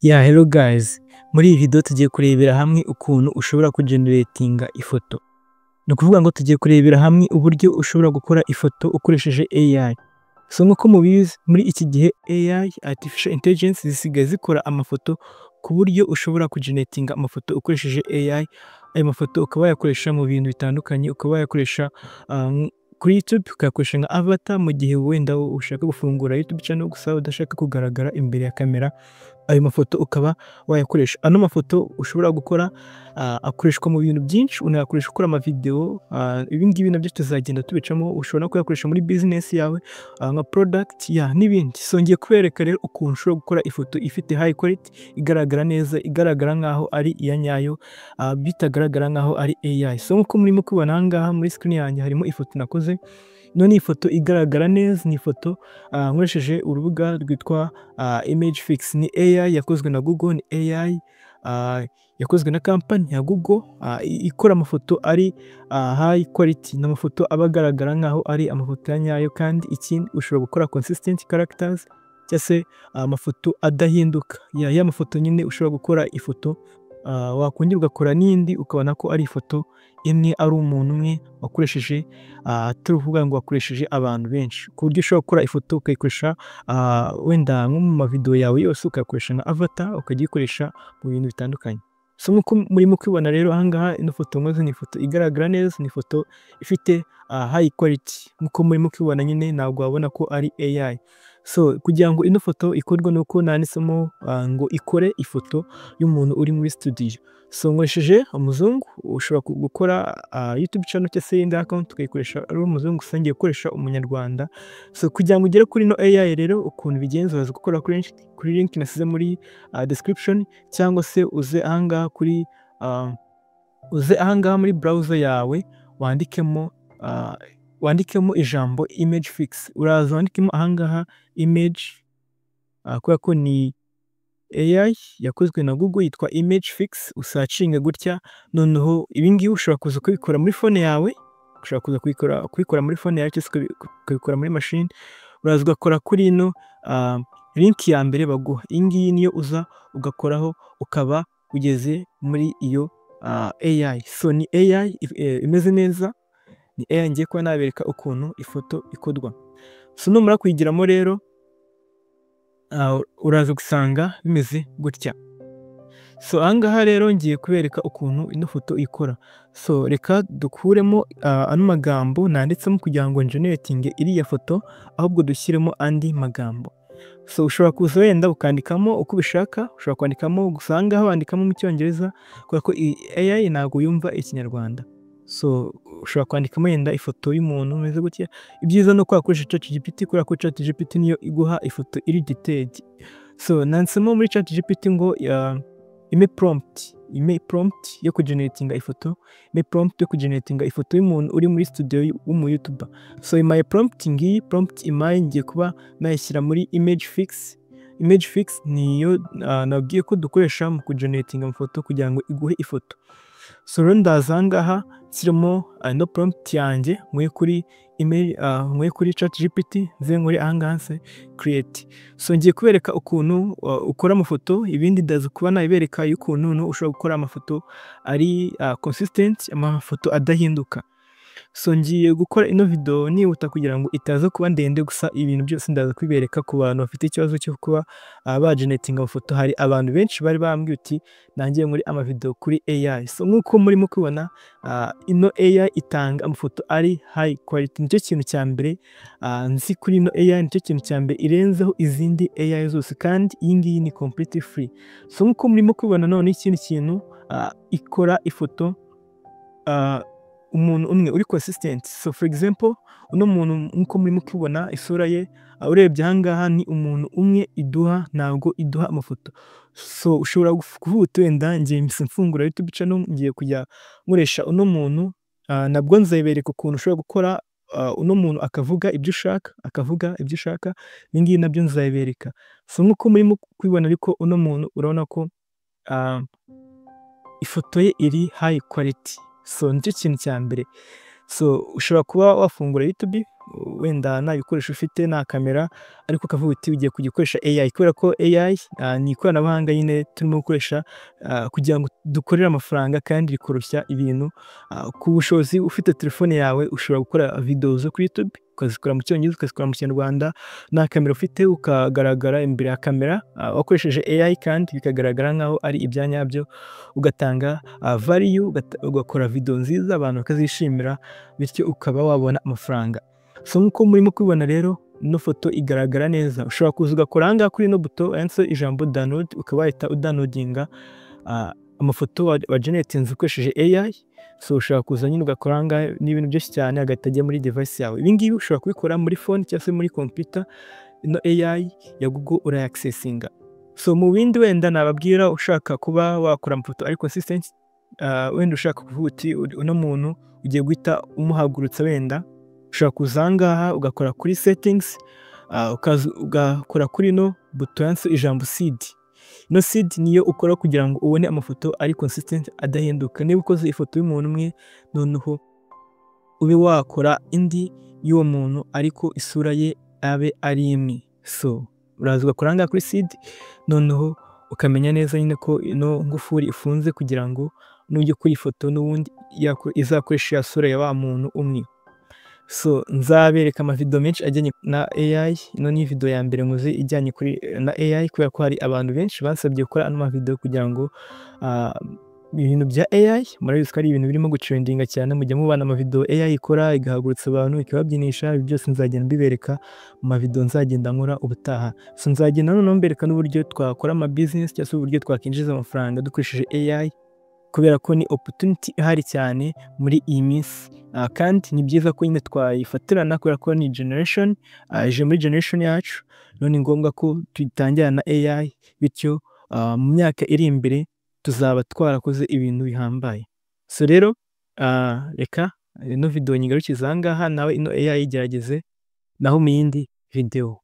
Hello guys, muri iyi video tugiye kurebera hamwe ukuntu ushobora kugeneratinga ifoto. Ni ukuvuga ngo tugiye kurebera hamwe uburyo ushobora gukora ifoto ukoresheje AI. So nk'uko mubizi muri iki gihe AI, Artificial Intelligence, zisigaye zikora amafoto ku buryo ushobora kugeneratinga amafoto ukoresheje AI. Ayo mafoto ukaba wayakoresha mu bintu bitandukanye, ukaba wayakoresha kuri YouTube, ukayakoresha nka avatar mu gihe wenda ushaka gufungura YouTube channel gusa udashaka kugaragara imbere ya kamera. Ayo mafoto ukaba wayakoresha. Ano mafoto ushobora gukora akoreshwa mu bintu byinshi, unayakoresha ukora amavideo. Ibi ngibi nabyo tuzagenda tubicamo. Ushobora kuyakoresha muri business yawe nka product n'ibindi. So ngiye kubereka rero ukuntu ushobora gukora ifoto ifite high quality, igaragara neza, igaragara nkaho ari iya nyayo, bitagaragara nkaho ari AI. So nkuko murimo kubona aha ngaha muri screen yanjye harimo ifoto nakoze. None ifoto igaragara neza, ni ifoto nkoresheje urubuga rwitwa image fix. Ni AI yakozwe na Google, ni AI yakozwe na company ya Google, ikora amafoto ari high quality, n'amafoto aba agaragara nkaho ari amafoto ya nyayo. Kandi ikindi ushobora gukora consistent characters cyangwa se amafoto adahinduka. Ya mafoto nyine ushobora gukora ifoto wakongera ugakora n'indi ukabona ko ari ifoto imwe, ari umuntu umwe wakoresheje, tuvuga ngo wakoresheje abantu benshi, ku buryo ushobora gukora ifoto ukayikoresha wenda nko mu mavideo yawe yose, ukayakoresha nka avatar, ukagikoresha mu bintu bitandukanye. So nkuko murimo kwibona rero aha ngaha, ino foto nkoze ni ifoto igaragara neza, ni ifoto ifite high quality. Nkuko murimo kwibona nyine ntabwo wabona ko ari AI. So kugira ngo ino foto ikorwe nuko nanditsemo ngo ikore ifoto y'umuntu uri muri studio. So nkoresheje umuzungu, ushobora gukora YouTube channel cyangwa se indi account ukayikoresha ari umuzungu, gusa ngiye gukoresha umunyarwanda. So kugira ngo ugere kuri no AI rero, ukuntu bigenza uraza gukora kuri link nasize muri description, cyangwa se uze ahangaha muri browser yawe wandikemo ijambo image fix. Uraza wandikemo ahangaha image, kubera ko ni AI yakozwe na Google yitwa image fix, usacinga gutya. Noneho ibi ngibi ushobora kuza kubikora muri phone yawe, ushobora kuza kubikora muri phone yawe cyangwa kubikora muri machine. Uraza ugakora kuri ino link ya mbere baguha. Iyi ngiyi niyo uza ugakoraho ukaba ugeze muri iyo AI. So ni AI imeze neza, ni AI ngiye kuba nabereka ukuntu ifoto ikorwa. So numara kuyigiramo rero uraza gusanga bimeze gutya. So ahangaha rero ngiye kubereka ukuntu ino foto ikora. So reka dukuremo ano magambo nanditsemo kugira ngo generating iriya foto, ahubwo dushyiremo andi magambo. So ushobora kuza wenda ukandikamo uko ubishaka, ushobora kwandikamo gusanga wandikamo mu Cyongereza kubera ko AI ntabwo yumva Ikinyarwanda. So ushobora kwandikamo yenda ifoto y'umuntu umeze gutya. Ibyiza no kwakoresha ChatGPT, kubera ko ChatGPT niyo iguha ifoto iri detailed. So nansemo muri ChatGPT ngo ime prompt yo kugeneratinga ifoto, ifoto y'umuntu uri muri studio w'umu YouTuber. So imaye prompt imaye ngiye kuba nayishyira muri image fix. Image fix niyo nabwiye ko dukoresha mu kugeneratinga amafoto kugira ngo iguhe ifoto. So rero ndaza ngaha nshyiramo no prompt yanjye nkwiye kuri ChatGPT, nze nkore ahangaha se create. So ngiye kubereka ukuntu ukora amafoto, ibindi ndaza kuba nabereka y'ukuntu ushobora gukora amafoto ari consistent, amafoto adahinduka. So ngiye gukora ino video nihuta kugira ngo itaza kuba ndende, gusa ibintu byose ndaza kwibereka ku bantu bafite ikibazo cyo kuba bageneratinga amafoto. Hari abantu benshi bari bambwiye uti nangiye muri amavideo kuri AI. So nkuko murimo kubona ino AI itanga amafoto ari high quality. Nicyo kintu cya mbere nzi kuri ino AI, nicyo kintu cya mbere irenzeho izindi AI zose, kandi iyi ngiyi ni completely free. So nkuko murimo kubona none ikindi kintu ikora ifoto umuntu umwe uri consistent. So for example, uno muntu nkuko murimo kubona isura ye, urebye ahangaha ni umuntu umwe iduha, ntabwo iduha amafoto. So ushobora kuvuga wenda ngiye mfungura YouTube channel, ngiye kujya nkoresha uno muntu, nabwo nzabereka ukuntu ushobora gukora uno muntu akavuga ibyo ushaka, n'ingiyi nabyo nzabereka. So nkuko murimo kwibona ariko uno muntu urabona ko ifoto ye iri high quality. So nicyo kintu cya mbere. So ushobora kuba wafungura YouTube wenda nta bikoresho ufite, nta kamera, ariko ukavuga uti ugiye kujya ukoresha AI, kubera ko AI ni ikoranabuhanga nyine turimo gukoresha kugira ngo dukorere amafaranga kandi rikoroshya ibintu. Ku bushobozi ufite telefone yawe ushobora gukora video zo kuri YouTube, ukazikora mu cyongereza, ukazikora mu kinyarwanda, nta kamera ufite ukagaragara imbere ya kamera wakoresheje AI kandi bikagaragara nkaho ari ibya nyabyo, ugatanga value, ugakora video nziza abantu bakazishimira, bityo ukaba wabona amafaranga. So nk'uko murimo kubibona rero, ino foto igaragara neza. Ushobora kuza ugakora aha ngaha kuri ino buto yanditseho ijambo download, ukaba wahita udownloadinga amafoto wageneratinze ukoresheje AI. So ushobora kuza nyine ugakora aha ngaha, ni ibintu byinshi cyane, agahita ajya muri device yawe. Ibi ngibi ushobora kubikora muri phone cyangwa se muri computer, ino AI ya Google urayaccessinga. So mu bindi wenda nababwira, ushaka kuba wakora amafoto ari consistent, wenda ushaka kuvuga uti uno muntu ugiye guhita umuhagurutsa, wenda ushobora kuza aha ngaha ugakora kuri settings, ugakora kuri ino buto yanditseho ijambo seed. Ino seed niyo ukora kugira ngo ubone amafoto ari consistent adahinduka. Niba ukoze ifoto y'umuntu umwe, noneho ube wakora indi y'uwo muntu ariko isura ye abe ari imwe. So uraza ugakora aha ngaha kuri seed, noneho ukamenya neza nyine ko ino ngufuri ifunze kugira ngo nujya kuri ifoto n'ubundi izakoresha ya sura ya wa muntu umwe. So nzabereka amavideo menshi ajyanye na AI. Ino ni video ya mbere nkoze ijyanye kuri na AI, kubera ko hari abantu benshi bansabye gukora ano mavideo kugira ngo ibintu bya AI murabizi ko ari ibintu birimo gutrendinga cyane. Mujya mubana amavideo AI ikora igahagurutsa abantu ikababyinisha, ibi byose nzagenda mbibereka mu mavideo nzagenda nkora ubutaha. So nzagenda noneho mbereka n'uburyo twakora ama business cyangwa se uburyo twakinjiza amafaranga dukoresheje AI, kubera ko ni opportunity ihari cyane muri iyi minsi, kandi ni byiza ko nyine twayifatirana, kubera ko ni generation ije muri generation yacu. None ni ngombwa ko tuyitangira na AI, bityo mu myaka iri imbere tuzaba twarakoze ibintu bihambaye. So rero reka ino video nyigarukiza aha ngaha, nawe ino AI igerageze naho mu yindi video.